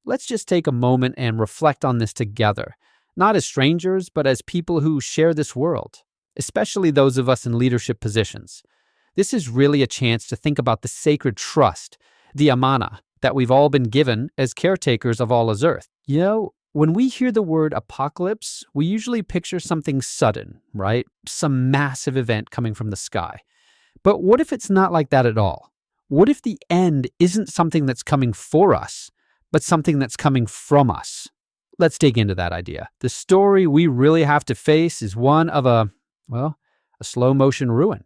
let's just take a moment and reflect on this together, not as strangers, but as people who share this world, especially those of us in leadership positions. This is really a chance to think about the sacred trust, the Amānah, that we've all been given as caretakers of all as earth. You know, when we hear the word apocalypse, we usually picture something sudden, right? Some massive event coming from the sky. But what if it's not like that at all? What if the end isn't something that's coming for us, but something that's coming from us? Let's dig into that idea. The story we really have to face is one of a slow motion ruin.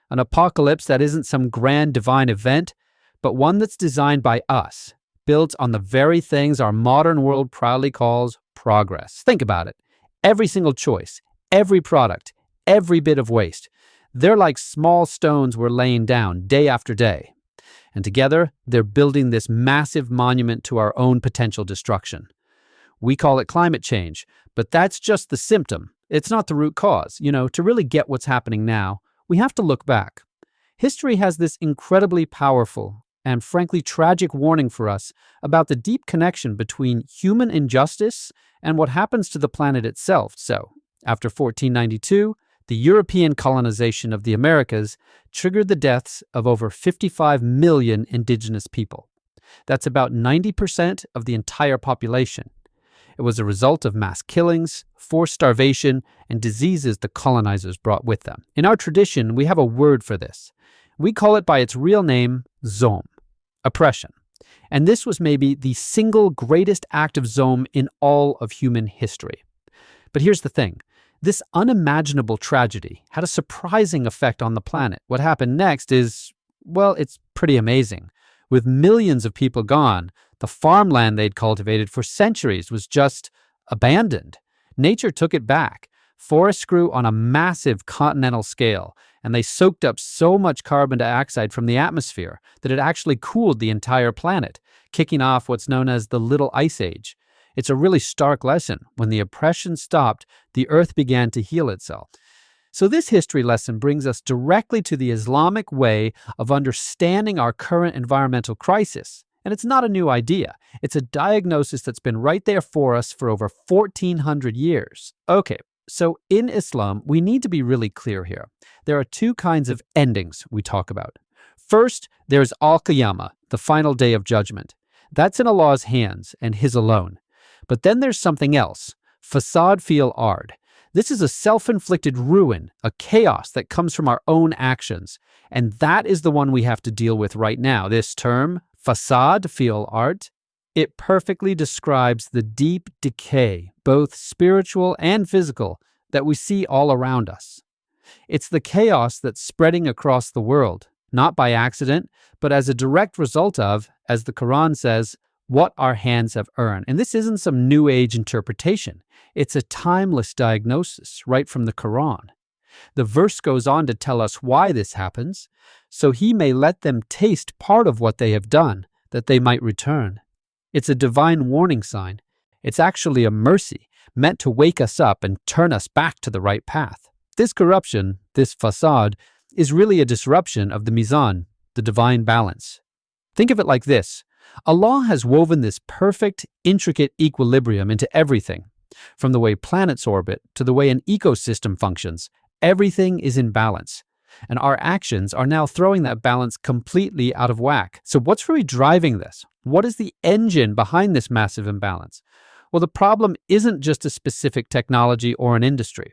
An apocalypse that isn't some grand divine event, but one that's designed by us, built on the very things our modern world proudly calls progress. Think about it. Every single choice, every product, every bit of waste, they're like small stones we're laying down day after day. And together, they're building this massive monument to our own potential destruction. We call it climate change, but that's just the symptom. It's not the root cause. To really get what's happening now, we have to look back. History has this incredibly powerful and frankly tragic warning for us about the deep connection between human injustice and what happens to the planet itself. So, after 1492, the European colonization of the Americas triggered the deaths of over 55 million indigenous people. That's about 90% of the entire population. It was a result of mass killings, forced starvation, and diseases the colonizers brought with them. In our tradition, we have a word for this. We call it by its real name, zom, oppression. And this was maybe the single greatest act of zom in all of human history. But here's the thing. This unimaginable tragedy had a surprising effect on the planet. What happened next is, it's pretty amazing. With millions of people gone, the farmland they'd cultivated for centuries was just abandoned. Nature took it back. Forests grew on a massive continental scale, and they soaked up so much carbon dioxide from the atmosphere that it actually cooled the entire planet, kicking off what's known as the Little Ice Age. It's a really stark lesson. When the oppression stopped, the earth began to heal itself. So this history lesson brings us directly to the Islamic way of understanding our current environmental crisis. And it's not a new idea. It's a diagnosis that's been right there for us for over 1,400 years. Okay, so in Islam, we need to be really clear here. There are two kinds of endings we talk about. First, there's Al-Qiyamah, the final day of judgment. That's in Allah's hands and His alone. But then there's something else, fasād fil ard. This is a self-inflicted ruin, a chaos that comes from our own actions. And that is the one we have to deal with right now. This term, fasād fil ard, it perfectly describes the deep decay, both spiritual and physical, that we see all around us. It's the chaos that's spreading across the world, not by accident, but as a direct result of, as the Quran says, what our hands have earned. And this isn't some new age interpretation. It's a timeless diagnosis right from the Quran. The verse goes on to tell us why this happens, so He may let them taste part of what they have done, that they might return. It's a divine warning sign. It's actually a mercy meant to wake us up and turn us back to the right path. This corruption, this fasād, is really a disruption of the Mīzān, the divine balance. Think of it like this. Allah has woven this perfect, intricate equilibrium into everything. From the way planets orbit to the way an ecosystem functions, everything is in balance. And our actions are now throwing that balance completely out of whack. So what's really driving this? What is the engine behind this massive imbalance? Well, the problem isn't just a specific technology or an industry.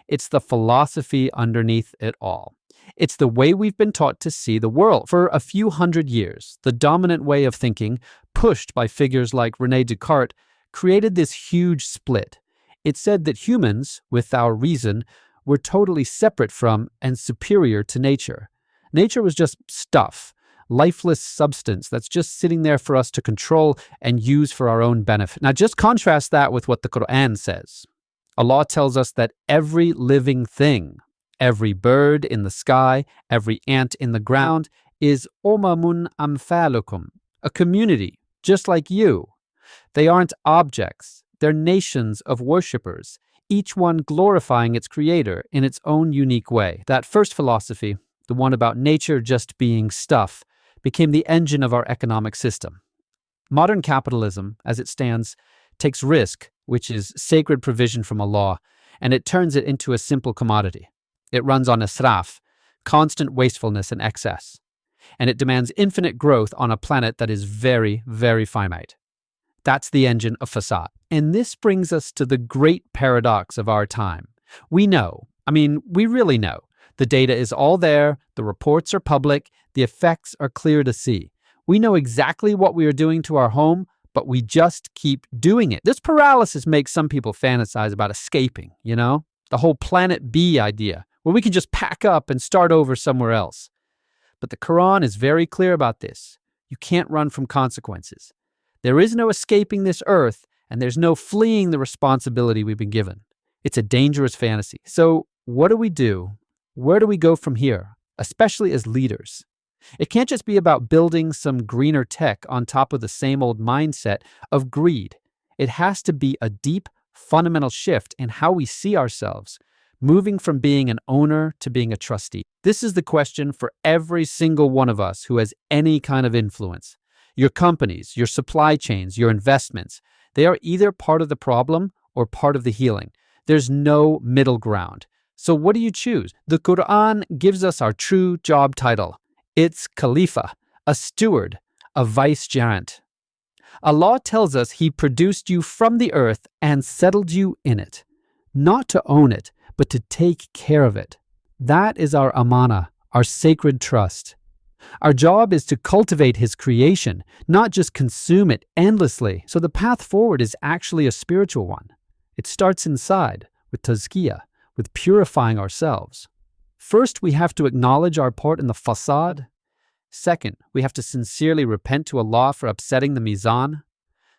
It's the philosophy underneath it all. It's the way we've been taught to see the world. For a few hundred years, the dominant way of thinking, pushed by figures like René Descartes, created this huge split. It said that humans, with our reason, were totally separate from and superior to nature. Nature was just stuff, lifeless substance that's just sitting there for us to control and use for our own benefit. Now just contrast that with what the Quran says. Allah tells us that every living thing, every bird in the sky, every ant in the ground, is umamun amthalukum, a community just like you. They aren't objects, they're nations of worshippers, each one glorifying its creator in its own unique way. That first philosophy, the one about nature just being stuff, became the engine of our economic system. Modern capitalism, as it stands, takes risk, which is sacred provision from Allah, and it turns it into a simple commodity. It runs on israf, constant wastefulness and excess, and it demands infinite growth on a planet that is very, very finite. That's the engine of fasād. And this brings us to the great paradox of our time. We know, we really know, the data is all there, the reports are public, the effects are clear to see. We know exactly what we are doing to our home, but we just keep doing it. This paralysis makes some people fantasize about escaping, the whole planet B idea, where we can just pack up and start over somewhere else. But the Quran is very clear about this. You can't run from consequences. There is no escaping this earth, and there's no fleeing the responsibility we've been given. It's a dangerous fantasy. So what do we do? Where do we go from here, especially as leaders? It can't just be about building some greener tech on top of the same old mindset of greed. It has to be a deep, fundamental shift in how we see ourselves, moving from being an owner to being a trustee. This is the question for every single one of us who has any kind of influence. Your companies, your supply chains, your investments, they are either part of the problem or part of the healing. There's no middle ground. So what do you choose? The Quran gives us our true job title. It's Khalīfah, a steward, a vicegerent. Allah tells us He produced you from the earth and settled you in it, not to own it, but to take care of it. That is our Amānah, our sacred trust. Our job is to cultivate His creation, not just consume it endlessly. So the path forward is actually a spiritual one. It starts inside, with tazkiyah, with purifying ourselves. First, we have to acknowledge our part in the fasād. Second, we have to sincerely repent to Allah for upsetting the Mīzān.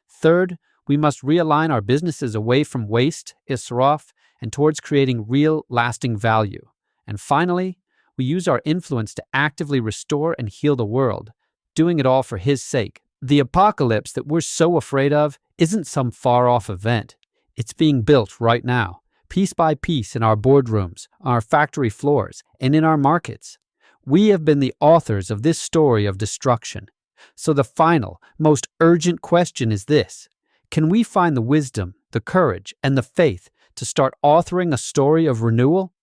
Third, we must realign our businesses away from waste, israf, and towards creating real, lasting value. And finally, we use our influence to actively restore and heal the world, doing it all for His sake. The apocalypse that we're so afraid of isn't some far-off event. It's being built right now, piece by piece in our boardrooms, on our factory floors, and in our markets. We have been the authors of this story of destruction. So the final, most urgent question is this: can we find the wisdom, the courage, and the faith to start authoring a story of renewal?